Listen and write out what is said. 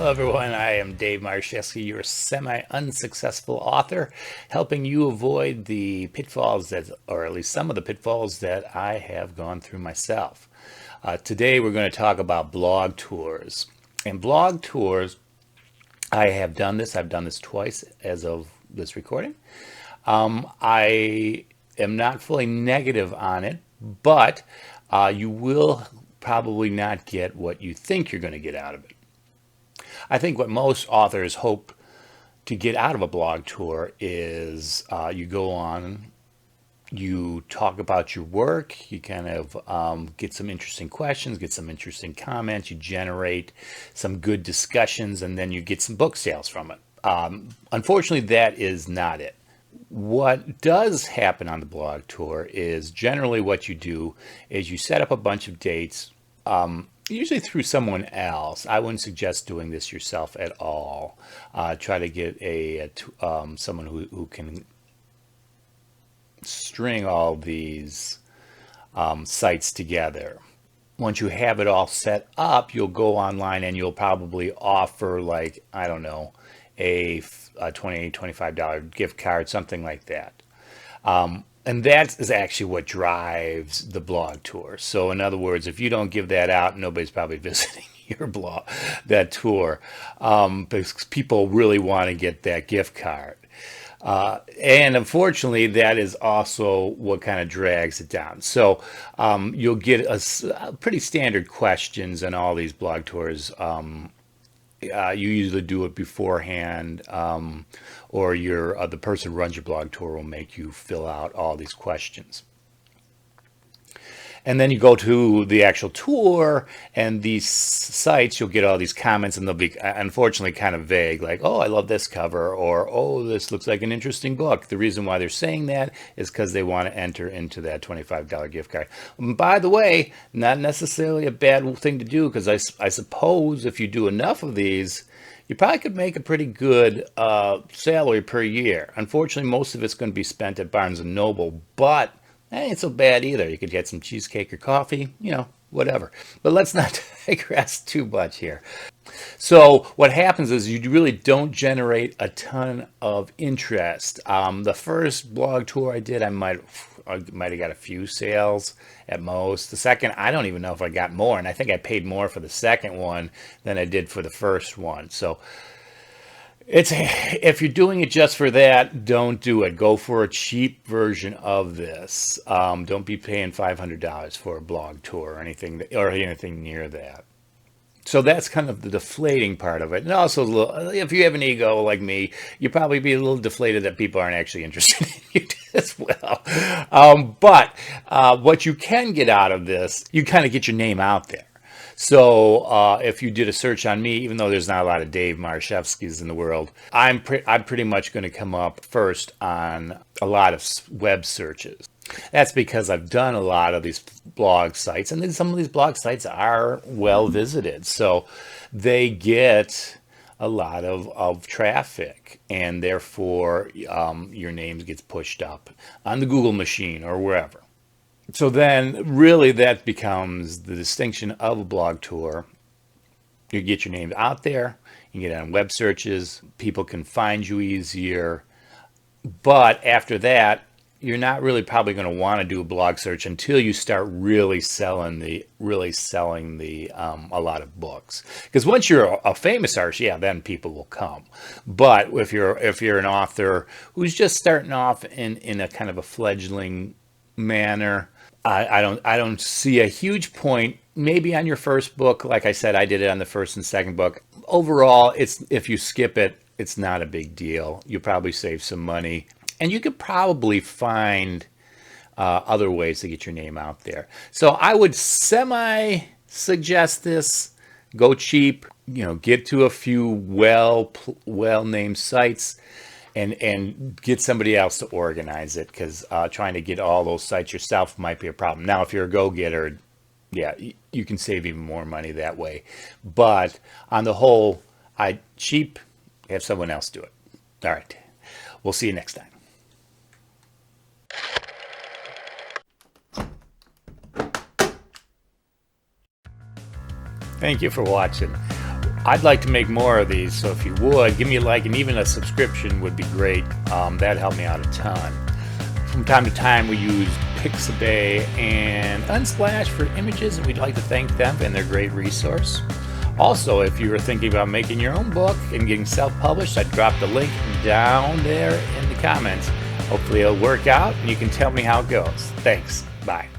Hello everyone, I am Dave Maruszewski, your semi-unsuccessful author, helping you avoid the pitfalls that, or at least some of the pitfalls that I have gone through myself. Today we're going to talk about blog tours. And blog tours, I've done this twice as of this recording. I am not fully negative on it, but you will probably not get what you think you're going to get out of it. I think what most authors hope to get out of a blog tour is you go on, you talk about your work, you kind of get some interesting questions, get some interesting comments, you generate some good discussions, and then you get some book sales from it. Unfortunately, that is not it. What does happen on the blog tour is generally what you do is you set up a bunch of dates, usually through someone else. I wouldn't suggest doing this yourself at all. Try to get someone who can string all these sites together. Once you have it all set up, you'll go online and you'll probably offer, like, I don't know, a $20, $25 gift card, something like that. And that is actually what drives the blog tour. So in other words, if you don't give that out, nobody's probably visiting your that tour, because people really want to get that gift card. And unfortunately, that is also what kind of drags it down. So you'll get a pretty standard questions on all these blog tours. You usually do it beforehand, or the person who runs your blog tour will make you fill out all these questions. And then you go to the actual tour, and these sites, you'll get all these comments, and they'll be unfortunately kind of vague, like, oh, I love this cover, or oh, this looks like an interesting book. The reason why they're saying that is because they want to enter into that $25 gift card. And by the way, not necessarily a bad thing to do, because I suppose if you do enough of these, you probably could make a pretty good salary per year. Unfortunately, most of it's going to be spent at Barnes & Noble, but that ain't so bad either. You could get some cheesecake or coffee, whatever. But let's not digress too much here. So what happens is you really don't generate a ton of interest. The first blog tour I did, I might have got a few sales at most. The second, I don't even know if I got more, and I think I paid more for the second one than I did for the first one. So if you're doing it just for that, don't do it. Go for a cheap version of this. Don't be paying $500 for a blog tour or anything near that. So that's kind of the deflating part of it. And also, if you have an ego like me, you'll probably be a little deflated that people aren't actually interested in you as well. But what you can get out of this, you kind of get your name out there. So if you did a search on me, even though there's not a lot of Dave Maruszewskis in the world, I'm pretty much going to come up first on a lot of web searches. That's because I've done a lot of these blog sites, and then some of these blog sites are well visited, so they get a lot of traffic, and therefore your name gets pushed up on the Google machine or wherever. So then really that becomes the distinction of a blog tour. You get your name out there, you get on web searches, people can find you easier, but after that, you're not really probably going to want to do a blog search until you start really selling a lot of books. Because once you're a famous artist, yeah, then people will come. But if you're an author who's just starting off in a kind of a fledgling manner, I don't see a huge point. Maybe on your first book, like I said, I did it on the first and second book. Overall, if you skip it, it's not a big deal. You'll probably save some money. And you could probably find other ways to get your name out there. So I would semi-suggest this. Go cheap, get to a few well-named sites and get somebody else to organize it, because trying to get all those sites yourself might be a problem. Now, if you're a go-getter, yeah, you can save even more money that way. But on the whole, cheap, have someone else do it. All right. We'll see you next time. Thank you for watching. I'd like to make more of these, so if you would, give me a like, and even a subscription would be great. That'd help me out a ton. From time to time, we use Pixabay and Unsplash for images, and we'd like to thank them, and they're a great resource. Also, if you were thinking about making your own book and getting self-published, I dropped a link down there in the comments. Hopefully it'll work out, and you can tell me how it goes. Thanks. Bye.